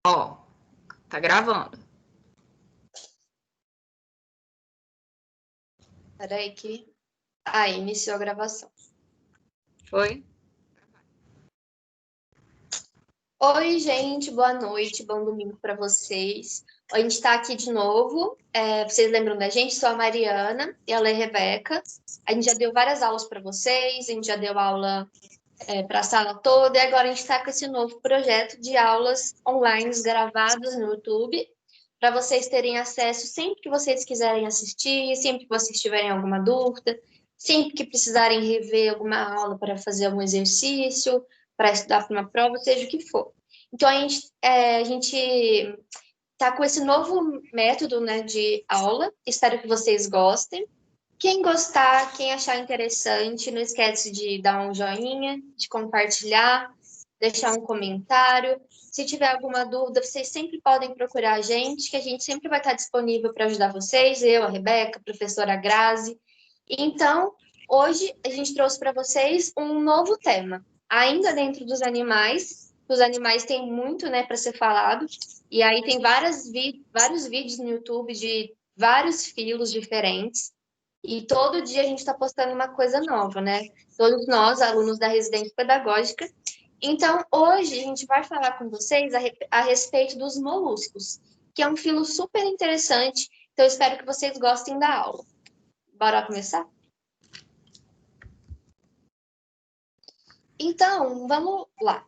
Ó, tá gravando. Peraí que... Aí, iniciou a gravação. Foi? Oi, gente, boa noite, bom domingo para vocês. A gente está aqui de novo. Vocês lembram da gente? Sou a Mariana e ela é a Rebeca. A gente já deu várias aulas para vocês, a gente já deu aula para a sala toda, e agora a gente está com esse novo projeto de aulas online gravadas no YouTube, para vocês terem acesso sempre que vocês quiserem assistir, sempre que vocês tiverem alguma dúvida, sempre que precisarem rever alguma aula para fazer algum exercício, para estudar para uma prova, seja o que for. Então, a gente está com esse novo método, né, de aula. Espero que vocês gostem. Quem gostar, quem achar interessante, não esquece de dar um joinha, de compartilhar, deixar um comentário. Se tiver alguma dúvida, vocês sempre podem procurar a gente, que a gente sempre vai estar disponível para ajudar vocês, eu, a Rebeca, a professora Grazi. Então, hoje a gente trouxe para vocês um novo tema, ainda dentro dos animais. Os animais têm muito, né, para ser falado, e aí tem vários vídeos no YouTube de vários filos diferentes. E todo dia a gente está postando uma coisa nova, né? Todos nós, alunos da residência pedagógica. Então, hoje a gente vai falar com vocês a respeito dos moluscos, que é um filo super interessante. Então, eu espero que vocês gostem da aula. Bora começar? Então, vamos lá.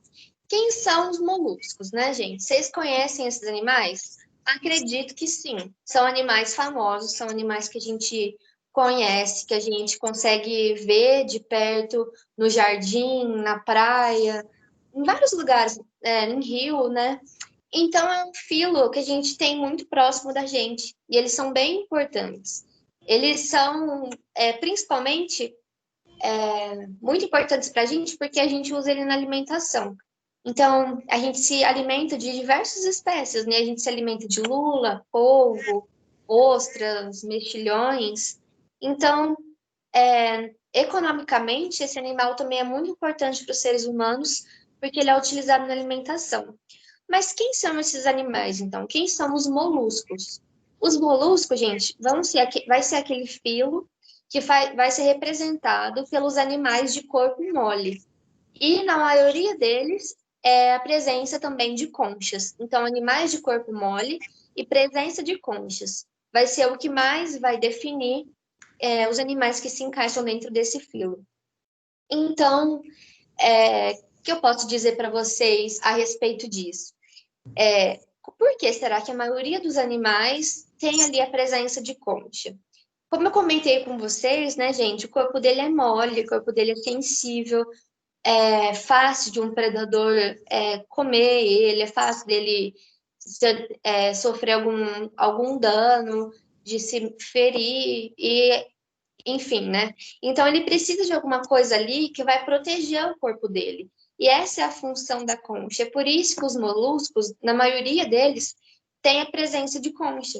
Quem são os moluscos, né, gente? Vocês conhecem esses animais? Acredito que sim. São animais famosos, são animais que a gente conhece, que a gente consegue ver de perto no jardim, na praia, em vários lugares, em rio, né? Então é um filo que a gente tem muito próximo da gente e eles são bem importantes. Eles são, principalmente, muito importantes para a gente porque a gente usa ele na alimentação. Então, a gente se alimenta de diversas espécies, né? A gente se alimenta de lula, polvo, ostras, mexilhões. Então, economicamente, esse animal também é muito importante para os seres humanos, porque ele é utilizado na alimentação. Mas quem são esses animais, então? Quem são os moluscos? Os moluscos, gente, vai ser aquele filo que vai ser representado pelos animais de corpo mole. E na maioria deles é a presença também de conchas. Então, animais de corpo mole e presença de conchas vai ser o que mais vai definir os animais que se encaixam dentro desse filo. Então, o que eu posso dizer para vocês a respeito disso? Por que será que a maioria dos animais tem ali a presença de concha? Como eu comentei com vocês, né, gente, o corpo dele é mole, o corpo dele é sensível, é fácil de um predador comer ele, é fácil dele sofrer algum dano, de se ferir, e enfim, né? Então ele precisa de alguma coisa ali que vai proteger o corpo dele. E essa é a função da concha. É por isso que os moluscos, na maioria deles, tem a presença de concha.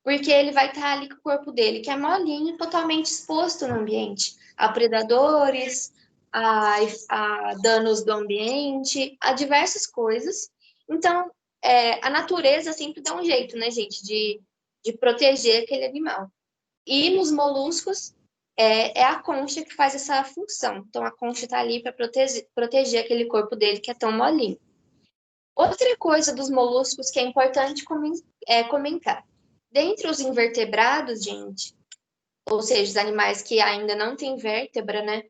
Porque ele vai estar ali com o corpo dele, que é molinho, totalmente exposto no ambiente, a predadores, a danos do ambiente, a diversas coisas. Então, a natureza sempre dá um jeito, né, gente, de proteger aquele animal. E nos moluscos, é a concha que faz essa função. Então, a concha está ali para proteger aquele corpo dele que é tão molinho. Outra coisa dos moluscos que é importante comentar. Dentre os invertebrados, gente, ou seja, os animais que ainda não têm vértebra, né?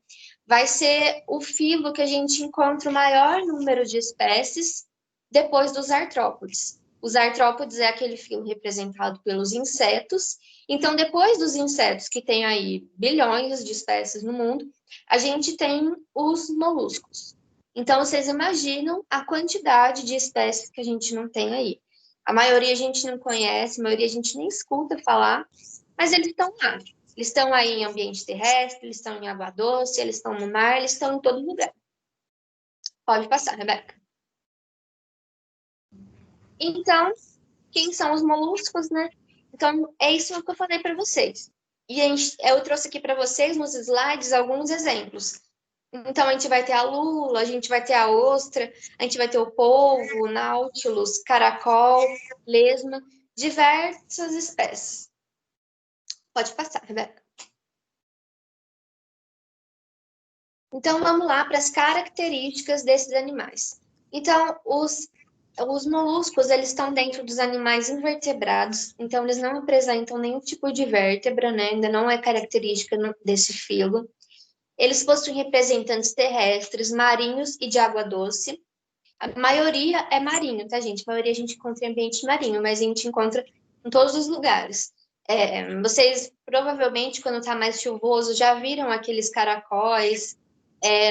Vai ser o filo que a gente encontra o maior número de espécies depois dos artrópodes. Os artrópodes é aquele filo representado pelos insetos. Então, depois dos insetos, que tem aí bilhões de espécies no mundo, a gente tem os moluscos. Então, vocês imaginam a quantidade de espécies que a gente não tem aí. A maioria a gente não conhece, a maioria a gente nem escuta falar, mas eles estão lá. Eles estão aí em ambiente terrestre, eles estão em água doce, eles estão no mar, eles estão em todo lugar. Pode passar, Rebeca. Então, quem são os moluscos, né? Então, é isso que eu falei para vocês. E eu trouxe aqui para vocês nos slides alguns exemplos. Então, a gente vai ter a lula, a gente vai ter a ostra, a gente vai ter o polvo, o náutilus, caracol, lesma, diversas espécies. Pode passar, Rebeca. Então, vamos lá para as características desses animais. Então, os moluscos, eles estão dentro dos animais invertebrados, então eles não apresentam nenhum tipo de vértebra, né? Ainda não é característica desse filo. Eles possuem representantes terrestres, marinhos e de água doce. A maioria é marinho, tá, gente? A maioria a gente encontra em ambiente marinho, mas a gente encontra em todos os lugares. Vocês provavelmente, quando está mais chuvoso, já viram aqueles caracóis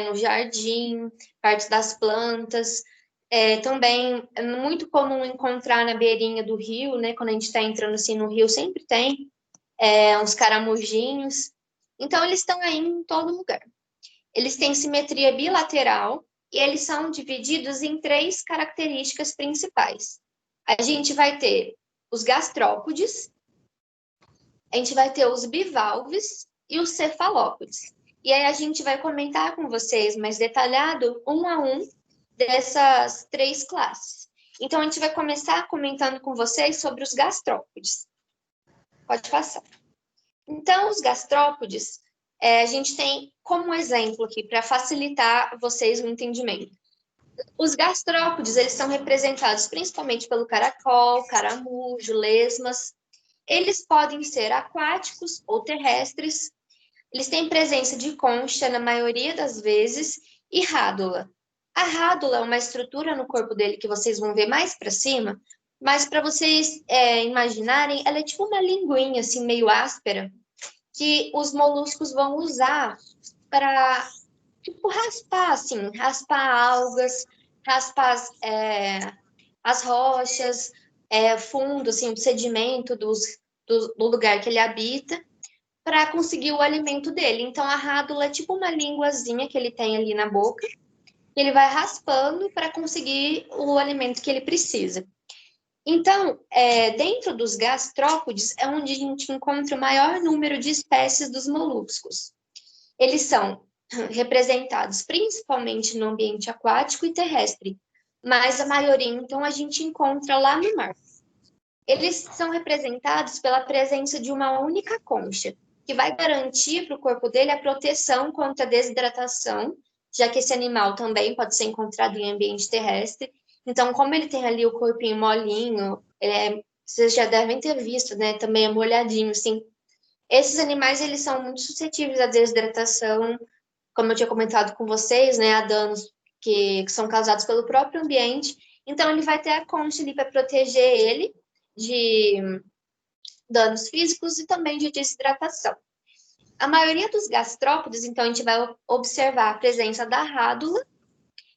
no jardim, perto das plantas. Também é muito comum encontrar na beirinha do rio, né? Quando a gente está entrando assim no rio, sempre tem uns caramujinhos. Então, eles estão aí em todo lugar. Eles têm simetria bilateral e eles são divididos em três características principais. A gente vai ter os gastrópodes, a gente vai ter os bivalves e os cefalópodes. E aí a gente vai comentar com vocês mais detalhado, um a um, dessas três classes. Então, a gente vai começar comentando com vocês sobre os gastrópodes. Pode passar. Então, os gastrópodes, a gente tem como exemplo aqui, para facilitar vocês o entendimento. Os gastrópodes, eles são representados principalmente pelo caracol, caramujo, lesmas. Eles podem ser aquáticos ou terrestres. Eles têm presença de concha na maioria das vezes e rádula. A rádula é uma estrutura no corpo dele que vocês vão ver mais para cima, mas para vocês imaginarem, ela é tipo uma linguinha assim meio áspera que os moluscos vão usar para tipo raspar assim, raspar algas, raspar as rochas, fundo assim, o sedimento do lugar que ele habita para conseguir o alimento dele. Então, a rádula é tipo uma linguazinha que ele tem ali na boca, que ele vai raspando para conseguir o alimento que ele precisa. Então, dentro dos gastrópodes é onde a gente encontra o maior número de espécies dos moluscos. Eles são representados principalmente no ambiente aquático e terrestre, mas a maioria, então, a gente encontra lá no mar. Eles são representados pela presença de uma única concha, que vai garantir para o corpo dele a proteção contra a desidratação, já que esse animal também pode ser encontrado em ambiente terrestre. Então, como ele tem ali o corpinho molinho, vocês já devem ter visto, né? Também é molhadinho, assim. Esses animais, eles são muito suscetíveis à desidratação, como eu tinha comentado com vocês, né? A danos que são causados pelo próprio ambiente. Então, ele vai ter a concha ali para proteger ele de danos físicos e também de desidratação. A maioria dos gastrópodes, então, a gente vai observar a presença da rádula,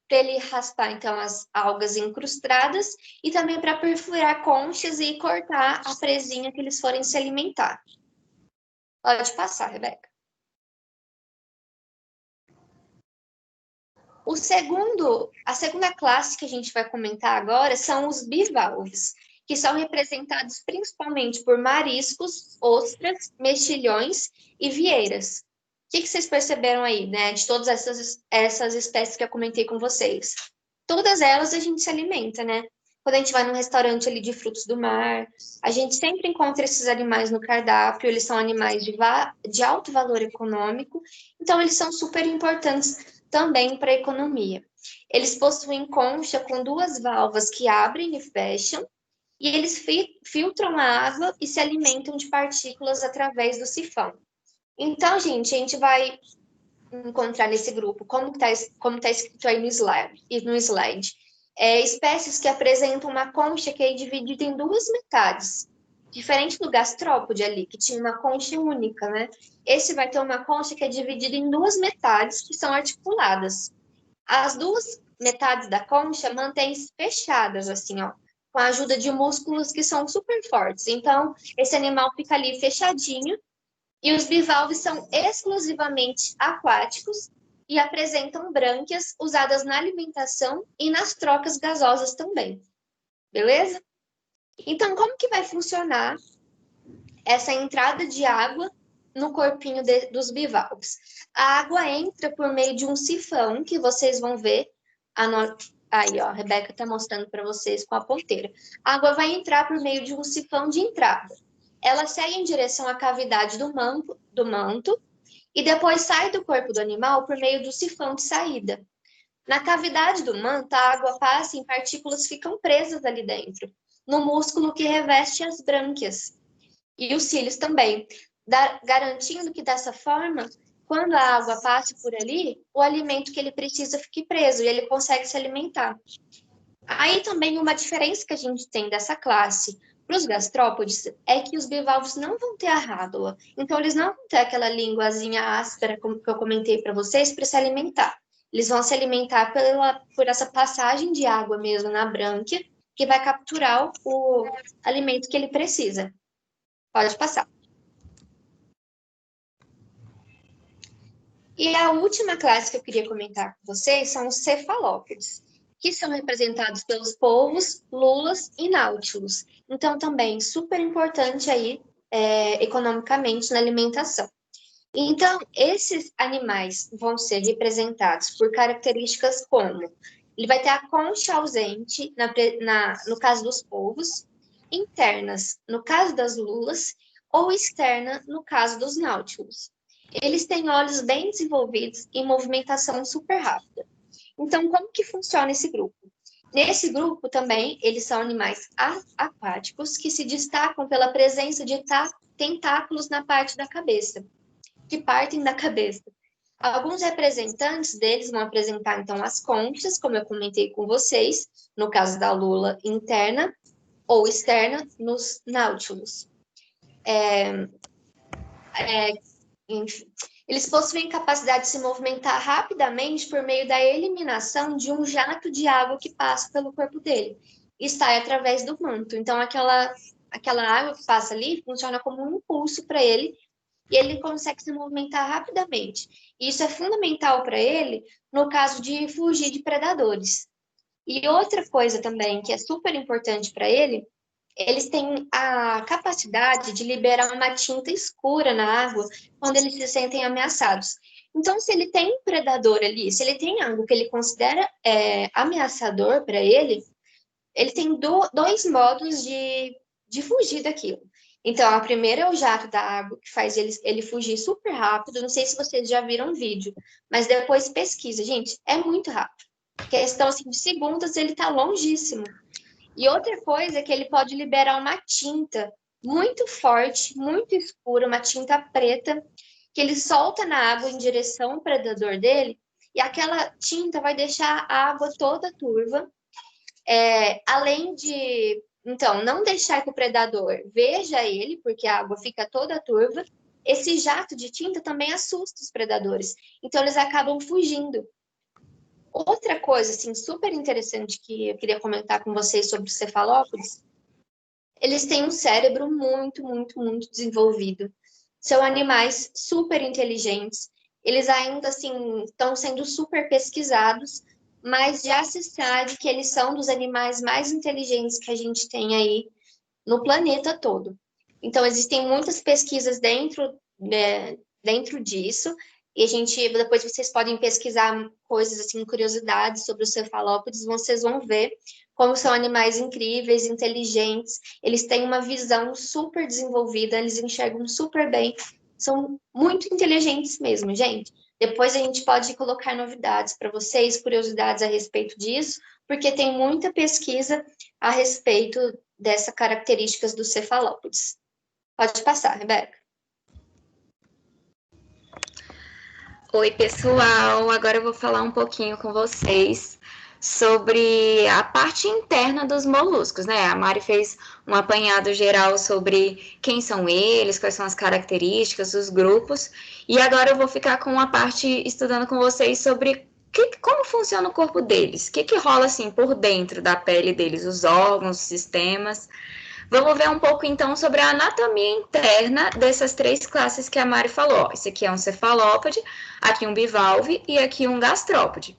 para ele raspar, então, as algas incrustadas, e também para perfurar conchas e cortar a presinha que eles forem se alimentar. Pode passar, Rebeca. A segunda classe que a gente vai comentar agora são os bivalves, que são representados principalmente por mariscos, ostras, mexilhões e vieiras. O que vocês perceberam aí, né, de todas essas espécies que eu comentei com vocês? Todas elas a gente se alimenta, né? Quando a gente vai num restaurante ali de frutos do mar, a gente sempre encontra esses animais no cardápio, eles são animais de alto valor econômico, então eles são super importantes também para a economia. Eles possuem concha com duas válvulas que abrem e fecham, e eles filtram a água e se alimentam de partículas através do sifão. Então, gente, a gente vai encontrar nesse grupo, como tá escrito aí no slide. Espécies que apresentam uma concha que é dividida em duas metades. Diferente do gastrópode ali, que tinha uma concha única, né? Esse vai ter uma concha que é dividida em duas metades que são articuladas. As duas metades da concha mantêm-se fechadas, assim, ó, com a ajuda de músculos que são super fortes. Então, esse animal fica ali fechadinho, e os bivalves são exclusivamente aquáticos e apresentam brânquias usadas na alimentação e nas trocas gasosas também. Beleza? Então, como que vai funcionar essa entrada de água no corpinho dos bivalves. A água entra por meio de um sifão, que vocês vão ver. Aí, ó, a Rebeca está mostrando para vocês com a ponteira. A água vai entrar por meio de um sifão de entrada. Ela segue em direção à cavidade do manto e depois sai do corpo do animal por meio do sifão de saída. Na cavidade do manto, a água passa e partículas ficam presas ali dentro, no músculo que reveste as brânquias. E os cílios também, garantindo que dessa forma, quando a água passe por ali, o alimento que ele precisa fique preso e ele consegue se alimentar. Aí também uma diferença que a gente tem dessa classe para os gastrópodes é que os bivalves não vão ter a rádula. Então, eles não vão ter aquela linguazinha áspera, como que eu comentei para vocês, para se alimentar. Eles vão se alimentar por essa passagem de água mesmo na brânquia, que vai capturar o alimento que ele precisa. Pode passar. E a última classe que eu queria comentar com vocês são os cefalópodes, que são representados pelos polvos, lulas e náutilos. Então, também super importante aí, economicamente, na alimentação. Então, esses animais vão ser representados por características como ele vai ter a concha ausente no caso dos polvos, internas no caso das lulas ou externa no caso dos náutilos. Eles têm olhos bem desenvolvidos e movimentação super rápida. Então, como que funciona esse grupo? Nesse grupo também, eles são animais aquáticos que se destacam pela presença de tentáculos na parte da cabeça, que partem da cabeça. Alguns representantes deles vão apresentar, então, as conchas, como eu comentei com vocês, no caso da lula interna ou externa, nos náutilos. Enfim, eles possuem capacidade de se movimentar rapidamente por meio da eliminação de um jato de água que passa pelo corpo dele e sai através do manto. Então, aquela água que passa ali funciona como um impulso para ele e ele consegue se movimentar rapidamente. E isso é fundamental para ele no caso de fugir de predadores. E outra coisa também que é super importante para ele, eles têm a capacidade de liberar uma tinta escura na água quando eles se sentem ameaçados. Então, se ele tem um predador ali, se ele tem algo que ele considera ameaçador para ele tem dois modos de fugir daquilo. Então, a primeira é o jato da água, que faz ele fugir super rápido. Não sei se vocês já viram o vídeo, mas depois pesquisa. Gente, é muito rápido. Questão assim, de segundos, ele está longíssimo. E outra coisa é que ele pode liberar uma tinta muito forte, muito escura, uma tinta preta, que ele solta na água em direção ao predador dele, e aquela tinta vai deixar a água toda turva, além de, então, não deixar que o predador veja ele, porque a água fica toda turva. Esse jato de tinta também assusta os predadores, então eles acabam fugindo. Outra coisa, assim, super interessante que eu queria comentar com vocês sobre os cefalópodes, eles têm um cérebro muito, muito, muito desenvolvido. São animais super inteligentes. Eles ainda, assim, estão sendo super pesquisados, mas já se sabe que eles são dos animais mais inteligentes que a gente tem aí no planeta todo. Então, existem muitas pesquisas dentro disso, e depois vocês podem pesquisar coisas assim, curiosidades sobre os cefalópodes, vocês vão ver como são animais incríveis, inteligentes, eles têm uma visão super desenvolvida, eles enxergam super bem, são muito inteligentes mesmo, gente. Depois a gente pode colocar novidades para vocês, curiosidades a respeito disso, porque tem muita pesquisa a respeito dessas características dos cefalópodes. Pode passar, Rebeca. Oi, pessoal! Agora eu vou falar um pouquinho com vocês sobre a parte interna dos moluscos, né? A Mari fez um apanhado geral sobre quem são eles, quais são as características, os grupos, e agora eu vou ficar com a parte estudando com vocês sobre como funciona o corpo deles, o que rola assim por dentro da pele deles, os órgãos, os sistemas. Vamos ver um pouco, então, sobre a anatomia interna dessas três classes que a Mari falou. Esse aqui é um cefalópode, aqui um bivalve e aqui um gastrópode.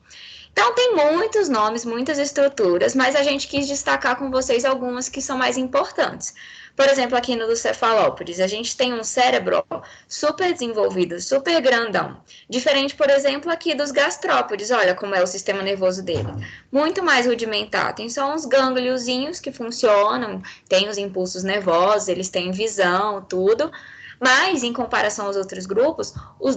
Então, tem muitos nomes, muitas estruturas, mas a gente quis destacar com vocês algumas que são mais importantes. Por exemplo, aqui no dos cefalópodes, a gente tem um cérebro super desenvolvido, super grandão. Diferente, por exemplo, aqui dos gastrópodes, olha como é o sistema nervoso dele. Muito mais rudimentar. Tem só uns gângliozinhos que funcionam, tem os impulsos nervosos, eles têm visão, tudo. Mas, em comparação aos outros grupos, os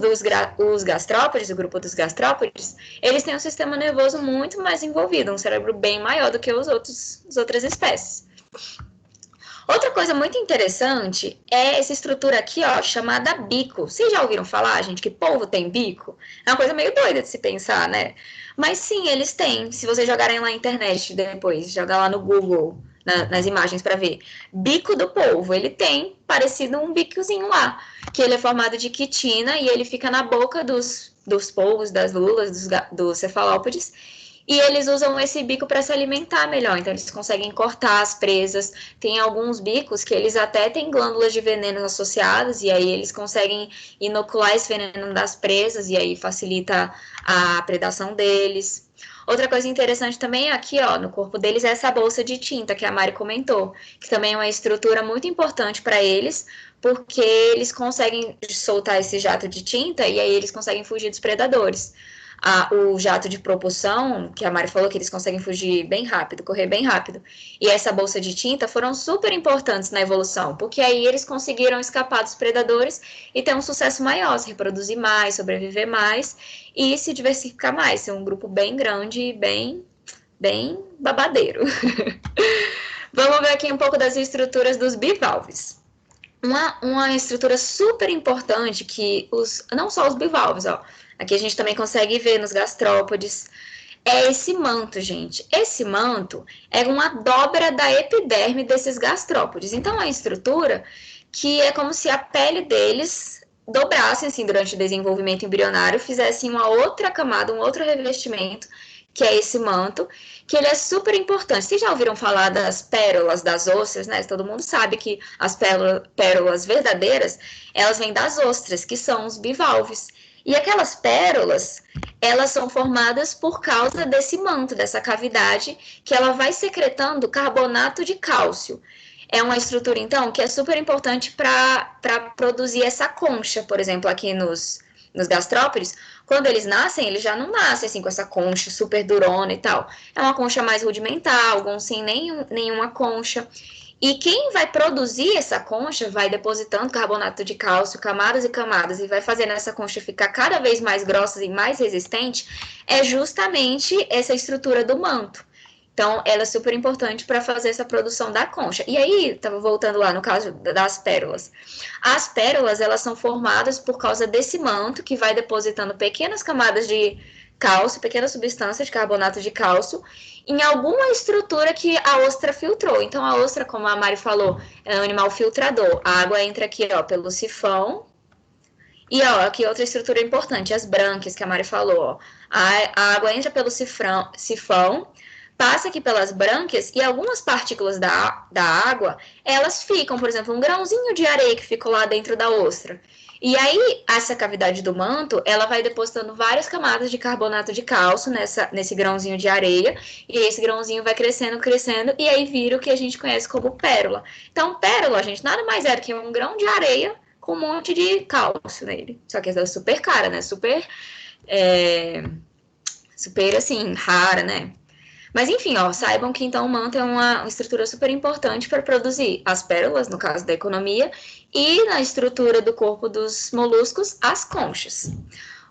gastrópodes, o grupo dos gastrópodes, eles têm um sistema nervoso muito mais envolvido, um cérebro bem maior do que as outras espécies. Outra coisa muito interessante é essa estrutura aqui, ó, chamada bico. Vocês já ouviram falar, gente, que polvo tem bico? É uma coisa meio doida de se pensar, né? Mas sim, eles têm. Se vocês jogarem lá na internet depois, jogar lá no Google, nas imagens para ver. Bico do polvo, ele tem parecido um bicozinho lá, que ele é formado de quitina e ele fica na boca dos polvos, das lulas, dos cefalópodes. E eles usam esse bico para se alimentar melhor, então eles conseguem cortar as presas. Tem alguns bicos que eles até têm glândulas de veneno associadas, e aí eles conseguem inocular esse veneno das presas, e aí facilita a predação deles. Outra coisa interessante também aqui, ó, no corpo deles é essa bolsa de tinta que a Mari comentou, que também é uma estrutura muito importante para eles, porque eles conseguem soltar esse jato de tinta e aí eles conseguem fugir dos predadores. O jato de propulsão, que a Mari falou que eles conseguem fugir bem rápido, correr bem rápido, e essa bolsa de tinta foram super importantes na evolução, porque aí eles conseguiram escapar dos predadores e ter um sucesso maior, se reproduzir mais, sobreviver mais e se diversificar mais, ser um grupo bem grande e bem babadeiro. Vamos ver aqui um pouco das estruturas dos bivalves. Uma estrutura super importante que não só os bivalves, ó, aqui a gente também consegue ver nos gastrópodes, é esse manto, gente. Esse manto é uma dobra da epiderme desses gastrópodes. Então, é uma estrutura que é como se a pele deles dobrasse, assim, durante o desenvolvimento embrionário, fizesse uma outra camada, um outro revestimento, que é esse manto, que ele é super importante. Vocês já ouviram falar das pérolas das ostras, né? Todo mundo sabe que as pérolas verdadeiras, elas vêm das ostras, que são os bivalves. E aquelas pérolas, elas são formadas por causa desse manto, dessa cavidade, que ela vai secretando carbonato de cálcio. É uma estrutura, então, que é super importante para produzir essa concha, por exemplo, aqui nos gastrópodes, quando eles nascem, eles já não nascem assim com essa concha super durona e tal. É uma concha mais rudimentar, alguns sem nenhuma concha. E quem vai produzir essa concha vai depositando carbonato de cálcio, camadas e camadas, e vai fazendo essa concha ficar cada vez mais grossa e mais resistente, é justamente essa estrutura do manto. Então, ela é super importante para fazer essa produção da concha. E aí, estava voltando lá no caso das pérolas. As pérolas, elas são formadas por causa desse manto que vai depositando pequenas camadas de cálcio, pequenas substâncias de carbonato de cálcio, em alguma estrutura que a ostra filtrou. Então, a ostra, como a Mari falou, é um animal filtrador. A água entra aqui, ó, pelo sifão. E, ó, aqui outra estrutura importante, as brânquias, que a Mari falou, ó. A água entra pelo sifão, passa aqui pelas brânquias e algumas partículas da água, elas ficam, por exemplo, um grãozinho de areia que ficou lá dentro da ostra. E aí, essa cavidade do manto, ela vai depositando várias camadas de carbonato de cálcio nesse grãozinho de areia, e esse grãozinho vai crescendo, crescendo, e aí vira o que a gente conhece como pérola. Então, pérola, gente, nada mais é do que um grão de areia com um monte de cálcio nele. Só que essa é super cara, né? Super, assim, rara, né? Mas enfim, ó, saibam que então o manto é uma estrutura super importante para produzir as pérolas, no caso da economia, e na estrutura do corpo dos moluscos, as conchas.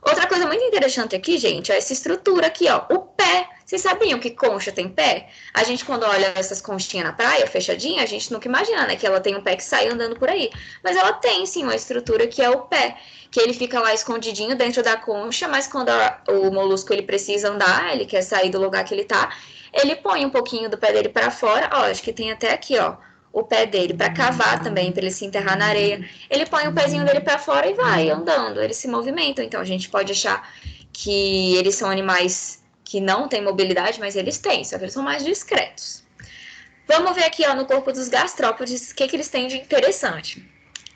Outra coisa muito interessante aqui, gente, é essa estrutura aqui, ó, o pé. Vocês sabiam que concha tem pé? A gente, quando olha essas conchinhas na praia, fechadinha, a gente nunca imagina, né, que ela tem um pé que sai andando por aí. Mas ela tem, sim, uma estrutura que é o pé, que ele fica lá escondidinho dentro da concha, mas quando o molusco ele precisa andar, ele quer sair do lugar que ele tá, ele põe um pouquinho do pé dele para fora, ó, acho que tem até aqui, ó, o pé dele para cavar também, para ele se enterrar na areia. Ele põe o pezinho dele para fora e vai andando, eles se movimentam. Então a gente pode achar que eles são animais que não têm mobilidade, mas eles têm, só que eles são mais discretos. Vamos ver aqui, ó, no corpo dos gastrópodes, o que eles têm de interessante.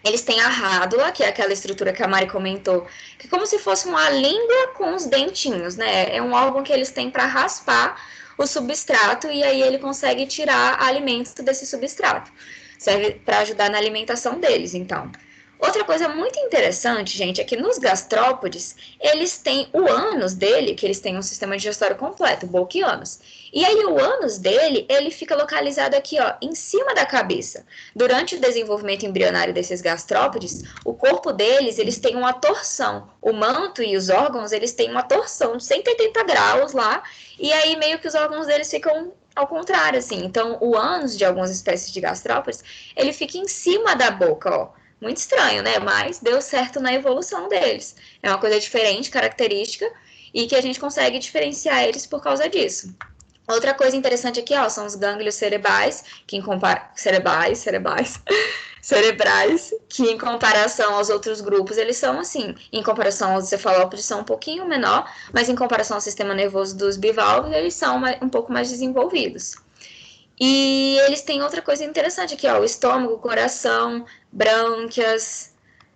Eles têm a rádula, que é aquela estrutura que a Mari comentou, que é como se fosse uma língua com os dentinhos, né? É um órgão que eles têm para raspar o substrato e aí ele consegue tirar alimento desse substrato. Serve para ajudar na alimentação deles, então. Outra coisa muito interessante, gente, é que nos gastrópodes, eles têm o ânus dele, que eles têm um sistema digestório completo, boca e ânus. E aí o ânus dele, ele fica localizado aqui, ó, em cima da cabeça. Durante o desenvolvimento embrionário desses gastrópodes, o corpo deles, eles têm uma torção. O manto e os órgãos, eles têm uma torção de 180 graus lá, e aí meio que os órgãos deles ficam ao contrário, assim. Então, o ânus de algumas espécies de gastrópodes, ele fica em cima da boca, ó. Muito estranho, né? Mas deu certo na evolução deles. É uma coisa diferente, característica, e que a gente consegue diferenciar eles por causa disso. Outra coisa interessante aqui, ó, são os gânglios cerebrais, que em cerebrais, que em comparação aos outros grupos, eles são assim, em comparação aos cefalópodes são um pouquinho menor, mas em comparação ao sistema nervoso dos bivalves, eles são um pouco mais desenvolvidos. E eles têm outra coisa interessante aqui, ó, o estômago, o coração, brânquias,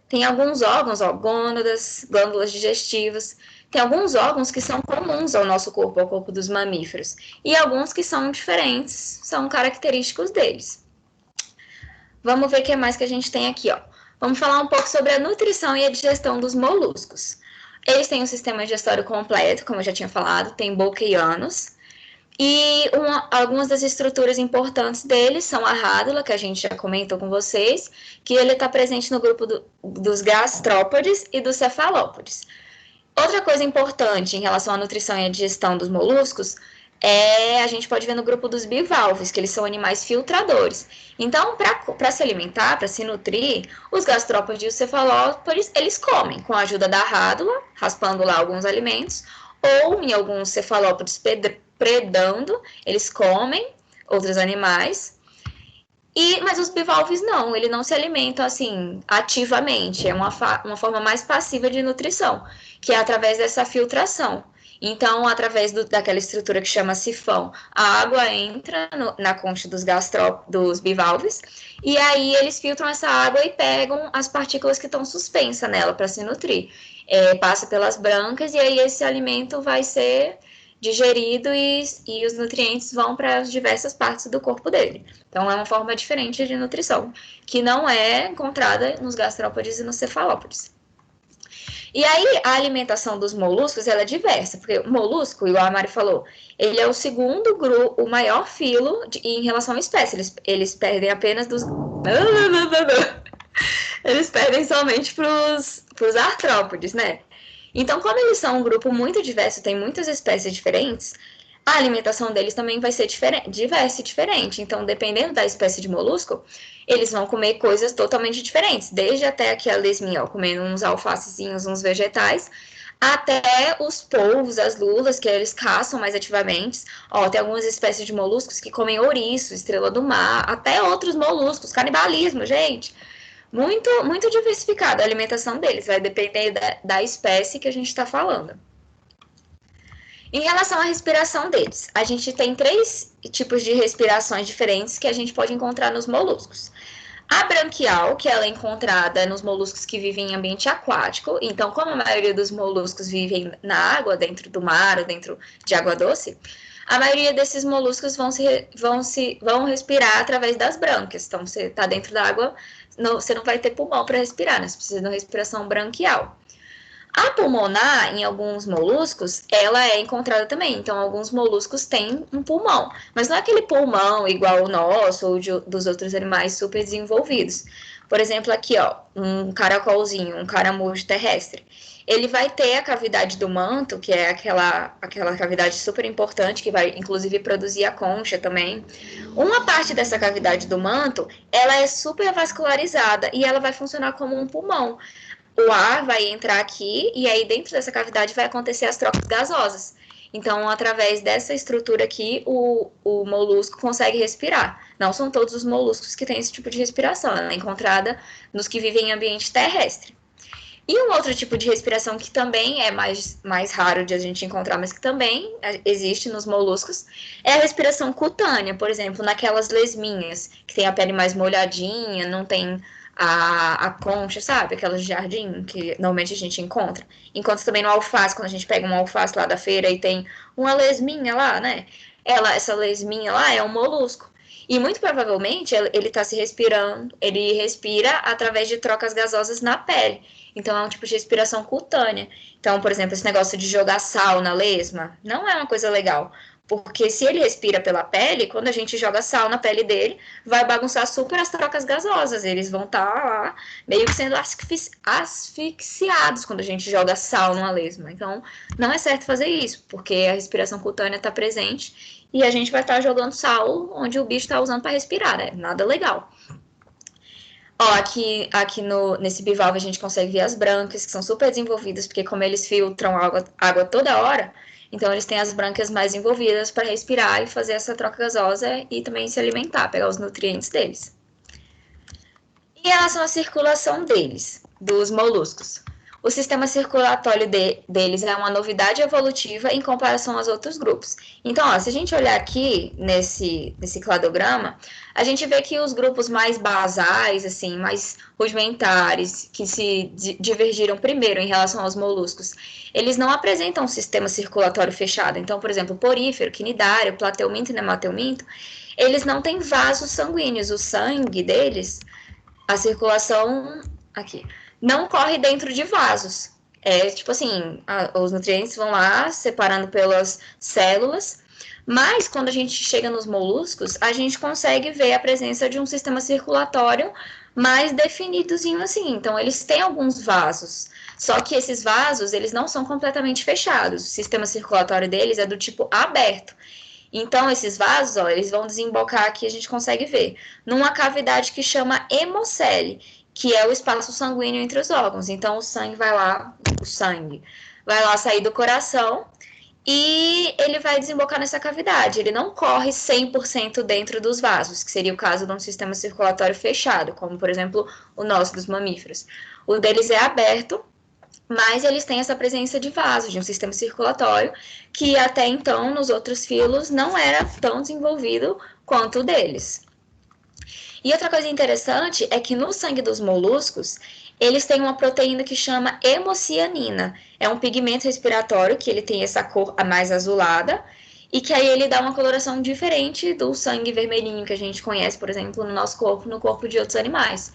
tem alguns órgãos, ó, gônadas, glândulas digestivas, tem alguns órgãos que são comuns ao nosso corpo, ao corpo dos mamíferos, e alguns que são diferentes, são característicos deles. Vamos ver o que mais que a gente tem aqui, ó. Vamos falar um pouco sobre a nutrição e a digestão dos moluscos. Eles têm um sistema digestório completo, como eu já tinha falado, tem boca e ânus. E algumas das estruturas importantes deles são a rádula, que a gente já comentou com vocês, que ele está presente no grupo dos gastrópodes e dos cefalópodes. Outra coisa importante em relação à nutrição e à digestão dos moluscos a gente pode ver no grupo dos bivalves, que eles são animais filtradores. Então, para se alimentar, para se nutrir, os gastrópodes e os cefalópodes, eles comem com a ajuda da rádula, raspando lá alguns alimentos, ou em alguns cefalópodes predando, eles comem outros animais. Mas os bivalves não, eles não se alimentam assim ativamente, é uma forma mais passiva de nutrição, que é através dessa filtração. Então, através daquela estrutura que chama sifão, a água entra na concha dos bivalves, e aí eles filtram essa água e pegam as partículas que estão suspensas nela para se nutrir. Passa pelas brancas, e aí esse alimento vai ser digerido e os nutrientes vão para as diversas partes do corpo dele. Então, é uma forma diferente de nutrição, que não é encontrada nos gastrópodes e nos cefalópodes. E aí, a alimentação dos moluscos, ela é diversa, porque o molusco, igual a Mari falou, ele é o segundo grupo, o maior filo em relação à espécie. Eles perdem apenas dos... Eles perdem somente para os artrópodes, né? Então, como eles são um grupo muito diverso, tem muitas espécies diferentes, a alimentação deles também vai ser diversa e diferente. Então, dependendo da espécie de molusco, eles vão comer coisas totalmente diferentes. Desde até aqui a lesminha, ó, comendo uns alfacezinhos, uns vegetais, até os polvos, as lulas, que eles caçam mais ativamente. Ó, tem algumas espécies de moluscos que comem ouriço, estrela do mar, até outros moluscos, canibalismo, gente. Muito, muito diversificada a alimentação deles, vai depender da espécie que a gente está falando. Em relação à respiração deles, a gente tem 3 tipos de respirações diferentes que a gente pode encontrar nos moluscos. A branquial, que ela é encontrada nos moluscos que vivem em ambiente aquático. Então, como a maioria dos moluscos vivem na água, dentro do mar ou dentro de água doce, a maioria desses moluscos vão respirar através das brânquias. Então, você está dentro da água, você não vai ter pulmão para respirar, né? Você precisa de uma respiração branquial. A pulmonar, em alguns moluscos, ela é encontrada também. Então, alguns moluscos têm um pulmão. Mas não é aquele pulmão igual o nosso ou dos outros animais super desenvolvidos. Por exemplo, aqui, ó, um caracolzinho, um caramujo terrestre. Ele vai ter a cavidade do manto, que é aquela cavidade super importante, que vai, inclusive, produzir a concha também. Uma parte dessa cavidade do manto, ela é super vascularizada e ela vai funcionar como um pulmão. O ar vai entrar aqui e aí dentro dessa cavidade vai acontecer as trocas gasosas. Então, através dessa estrutura aqui, o molusco consegue respirar. Não são todos os moluscos que têm esse tipo de respiração, ela é encontrada nos que vivem em ambiente terrestre. E um outro tipo de respiração que também é mais raro de a gente encontrar, mas que também existe nos moluscos, é a respiração cutânea, por exemplo, naquelas lesminhas, que tem a pele mais molhadinha, não tem a concha, sabe? Aquelas de jardim que normalmente a gente encontra. Encontra também no alface, quando a gente pega um alface lá da feira e tem uma lesminha lá, né? Essa lesminha lá é um molusco. E muito provavelmente ele está se respirando, ele respira através de trocas gasosas na pele. Então é um tipo de respiração cutânea. Então, por exemplo, esse negócio de jogar sal na lesma não é uma coisa legal. Porque se ele respira pela pele, quando a gente joga sal na pele dele, vai bagunçar super as trocas gasosas. Eles vão estar lá meio que sendo asfixiados quando a gente joga sal numa lesma. Então, não é certo fazer isso, porque a respiração cutânea está presente e a gente vai estar jogando sal onde o bicho está usando para respirar, né? Nada legal. Ó, aqui nesse bivalve a gente consegue ver as brânquias, que são super desenvolvidas, porque como eles filtram água toda hora, então eles têm as brânquias mais envolvidas para respirar e fazer essa troca gasosa e também se alimentar, pegar os nutrientes deles. Em relação à circulação dos moluscos, o sistema circulatório deles é uma novidade evolutiva em comparação aos outros grupos. Então, ó, se a gente olhar aqui nesse cladograma, a gente vê que os grupos mais basais, assim, mais rudimentares, que se divergiram primeiro em relação aos moluscos, eles não apresentam um sistema circulatório fechado. Então, por exemplo, porífero, quinidário, plateuminto e nemateuminto, eles não têm vasos sanguíneos. O sangue deles, a circulação aqui, não corre dentro de vasos. É tipo assim, os nutrientes vão lá separando pelas células, mas quando a gente chega nos moluscos, a gente consegue ver a presença de um sistema circulatório mais definidozinho assim. Então, eles têm alguns vasos, só que esses vasos, eles não são completamente fechados. O sistema circulatório deles é do tipo aberto. Então, esses vasos, ó, eles vão desembocar aqui, a gente consegue ver, numa cavidade que chama hemocele, que é o espaço sanguíneo entre os órgãos. Então, o sangue vai lá sair do coração e ele vai desembocar nessa cavidade. Ele não corre 100% dentro dos vasos, que seria o caso de um sistema circulatório fechado, como, por exemplo, o nosso dos mamíferos. O deles é aberto, mas eles têm essa presença de vasos, de um sistema circulatório, que até então, nos outros filos, não era tão desenvolvido quanto o deles. E outra coisa interessante é que no sangue dos moluscos, eles têm uma proteína que chama hemocianina. É um pigmento respiratório que ele tem essa cor mais azulada e que aí ele dá uma coloração diferente do sangue vermelhinho que a gente conhece, por exemplo, no nosso corpo, no corpo de outros animais.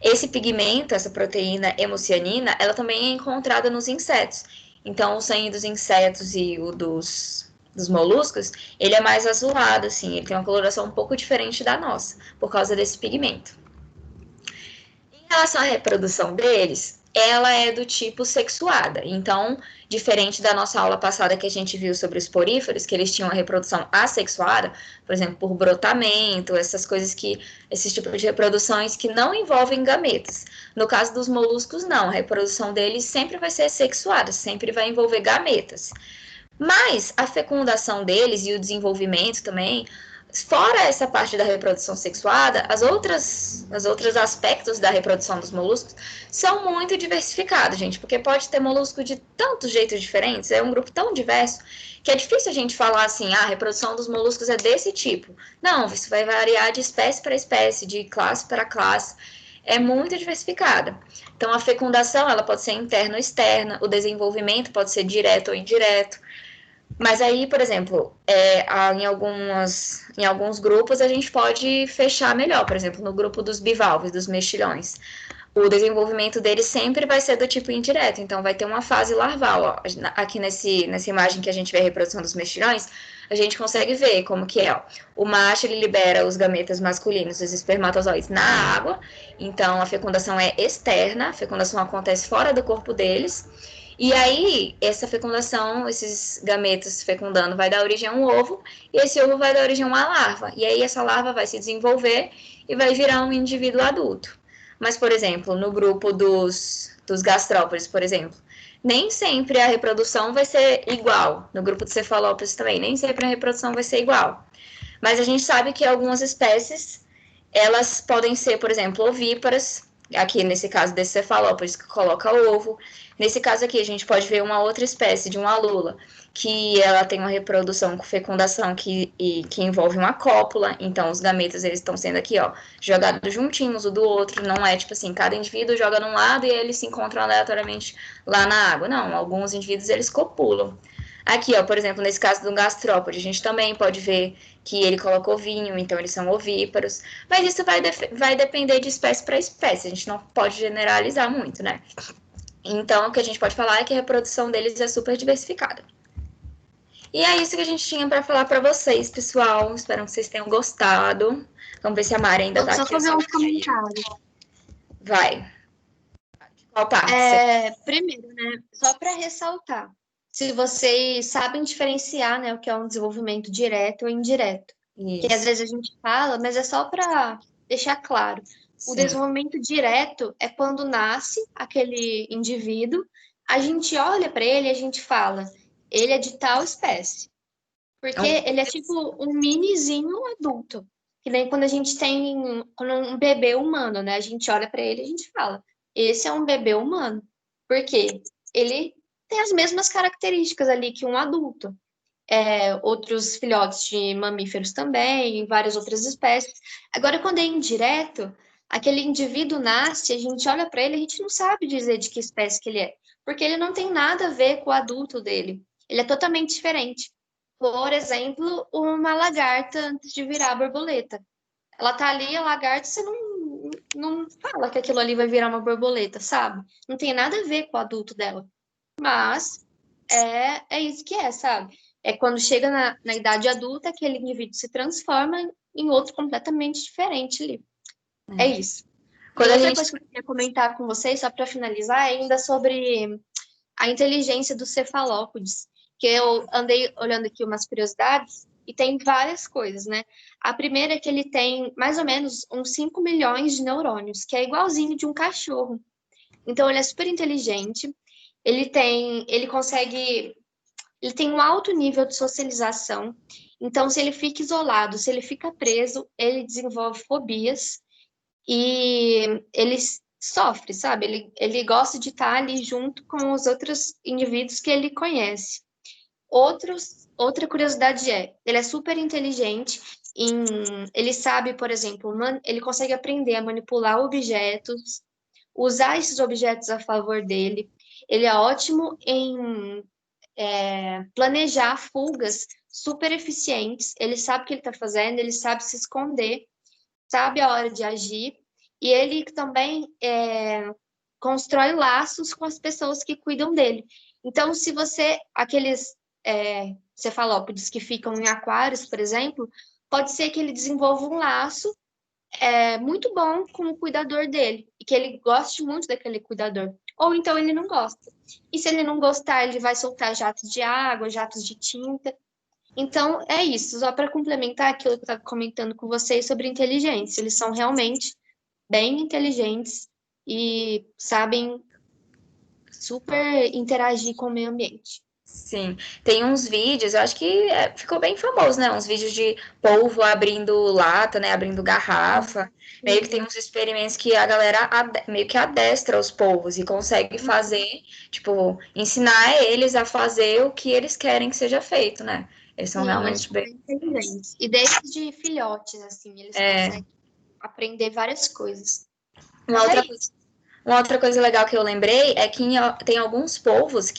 Esse pigmento, essa proteína hemocianina, ela também é encontrada nos insetos. Então, o sangue dos insetos e o dos moluscos, ele é mais azulado, assim, ele tem uma coloração um pouco diferente da nossa, por causa desse pigmento. Em relação à reprodução deles, ela é do tipo sexuada. Então, diferente da nossa aula passada que a gente viu sobre os poríferos, que eles tinham a reprodução assexuada, por exemplo, por brotamento, esses tipos de reproduções que não envolvem gametas. No caso dos moluscos, não. A reprodução deles sempre vai ser sexuada, sempre vai envolver gametas. Mas a fecundação deles e o desenvolvimento também, fora essa parte da reprodução sexuada, os outros aspectos da reprodução dos moluscos são muito diversificados, gente, porque pode ter molusco de tantos jeitos diferentes, é um grupo tão diverso, que é difícil a gente falar assim, a reprodução dos moluscos é desse tipo. Não, isso vai variar de espécie para espécie, de classe para classe, é muito diversificada. Então, a fecundação, ela pode ser interna ou externa, o desenvolvimento pode ser direto ou indireto. Mas aí, por exemplo, em alguns grupos a gente pode fechar melhor. Por exemplo, no grupo dos bivalves, dos mexilhões. O desenvolvimento deles sempre vai ser do tipo indireto. Então, vai ter uma fase larval. Ó. Aqui nessa imagem que a gente vê a reprodução dos mexilhões, a gente consegue ver como que é. Ó. O macho, ele libera os gametas masculinos, os espermatozoides, na água. Então, a fecundação é externa. A fecundação acontece fora do corpo deles. E aí, essa fecundação, esses gametas fecundando, vai dar origem a um ovo, e esse ovo vai dar origem a uma larva. E aí, essa larva vai se desenvolver e vai virar um indivíduo adulto. Mas, por exemplo, no grupo dos gastrópodes, por exemplo, nem sempre a reprodução vai ser igual. No grupo de cefalópodes também, nem sempre a reprodução vai ser igual. Mas a gente sabe que algumas espécies, elas podem ser, por exemplo, ovíparas, aqui nesse caso desse cefalópodes, que coloca ovo. Nesse caso aqui, a gente pode ver uma outra espécie de uma lula, que ela tem uma reprodução com fecundação que envolve uma cópula, então os gametas eles estão sendo aqui, ó, jogados juntinhos um do outro, não é tipo assim, cada indivíduo joga num lado e eles se encontram aleatoriamente lá na água, não, alguns indivíduos eles copulam. Aqui, ó, por exemplo, nesse caso do gastrópode, a gente também pode ver que ele coloca ovinho, então eles são ovíparos, mas isso vai depender de espécie para espécie, a gente não pode generalizar muito, né? Então, o que a gente pode falar é que a reprodução deles é super diversificada. E é isso que a gente tinha para falar para vocês, pessoal. Espero que vocês tenham gostado. Vamos ver se a Mari ainda Vou tá só aqui. fazer uns comentários. Vai. Qual parte? Primeiro, né, só para ressaltar, se vocês sabem diferenciar, né, o que é um desenvolvimento direto ou indireto. Isso. Que às vezes a gente fala, mas é só para deixar claro. O Sim. desenvolvimento direto é quando nasce aquele indivíduo, a gente olha para ele e a gente fala, ele é de tal espécie. Porque ele é tipo um minizinho adulto. Que nem quando a gente tem um bebê humano, né? A gente olha para ele e a gente fala, esse é um bebê humano. Por quê? Ele tem as mesmas características ali que um adulto. Outros filhotes de mamíferos também, várias outras espécies. Agora, quando é indireto, aquele indivíduo nasce, a gente olha para ele, a gente não sabe dizer de que espécie que ele é, porque ele não tem nada a ver com o adulto dele. Ele é totalmente diferente. Por exemplo, uma lagarta antes de virar borboleta. Ela tá ali, a lagarta, você não fala que aquilo ali vai virar uma borboleta, sabe? Não tem nada a ver com o adulto dela. Mas é isso que é, sabe? É quando chega na idade adulta, aquele indivíduo se transforma em outro completamente diferente ali. É isso. Quando E a outra gente... coisa que eu queria comentar com vocês, só para finalizar, é ainda sobre a inteligência dos cefalópodes, que eu andei olhando aqui umas curiosidades e tem várias coisas, né? A primeira é que ele tem mais ou menos uns 5 milhões de neurônios, que é igualzinho de um cachorro. Então ele é super inteligente, ele tem um alto nível de socialização. Então, se ele fica isolado, se ele fica preso, ele desenvolve fobias e ele sofre, sabe? Ele gosta de estar ali junto com os outros indivíduos que ele conhece. Outra curiosidade ele é super inteligente, ele sabe, por exemplo, ele consegue aprender a manipular objetos, usar esses objetos a favor dele. Ele é ótimo em planejar fugas super eficientes, ele sabe o que ele está fazendo, ele sabe se esconder, sabe a hora de agir, e ele também constrói laços com as pessoas que cuidam dele. Então, se aqueles cefalópodes que ficam em aquários, por exemplo, pode ser que ele desenvolva um laço muito bom com o cuidador dele, e que ele goste muito daquele cuidador. Ou então ele não gosta. E se ele não gostar, ele vai soltar jatos de água, jatos de tinta. Então, é isso. Só para complementar aquilo que eu estava comentando com vocês sobre inteligência. Eles são realmente bem inteligentes e sabem super interagir com o meio ambiente. Sim, tem uns vídeos, eu acho que ficou bem famoso, né? Uns vídeos de polvo abrindo lata, né? Abrindo garrafa. Meio que tem uns experimentos que a galera meio que adestra os polvos e consegue fazer, tipo, ensinar eles a fazer o que eles querem que seja feito, né? Eles são realmente bem inteligentes. E desde filhotes, assim, eles conseguem aprender várias coisas. Uma outra coisa legal que eu lembrei é que tem alguns polvos,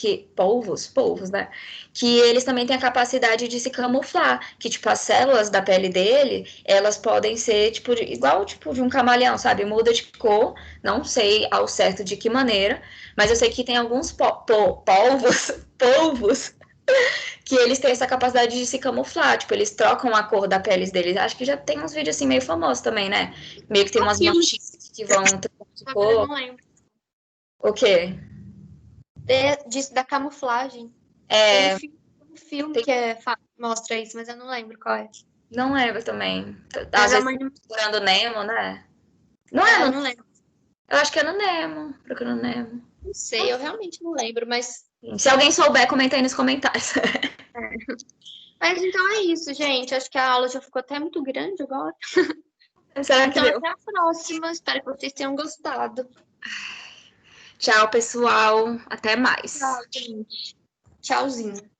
né? Que eles também têm a capacidade de se camuflar. Que, tipo, as células da pele dele, elas podem ser, tipo, igual, tipo, de um camaleão, sabe? Muda de cor, não sei ao certo de que maneira, mas eu sei que tem alguns polvos, que eles têm essa capacidade de se camuflar. Tipo, eles trocam a cor da pele deles. Acho que já tem uns vídeos assim meio famosos também, né? Meio que tem umas mantinhas que vão trocando de cor. Eu não lembro. O quê? Disso da camuflagem. Tem um filme que mostra isso, mas eu não lembro qual é. Não lembro também. Mas Às vezes procurando Nemo, né? Não é? Eu não lembro. Eu acho que é no Nemo. Procurando Nemo. Não sei, eu realmente não lembro, mas... Se alguém souber, comenta aí nos comentários. Mas então é isso, gente. Acho que a aula já ficou até muito grande agora. Será que Então, deu? até a próxima. Espero que vocês tenham gostado. Tchau, pessoal. Até mais. Tchau, gente. Tchauzinho.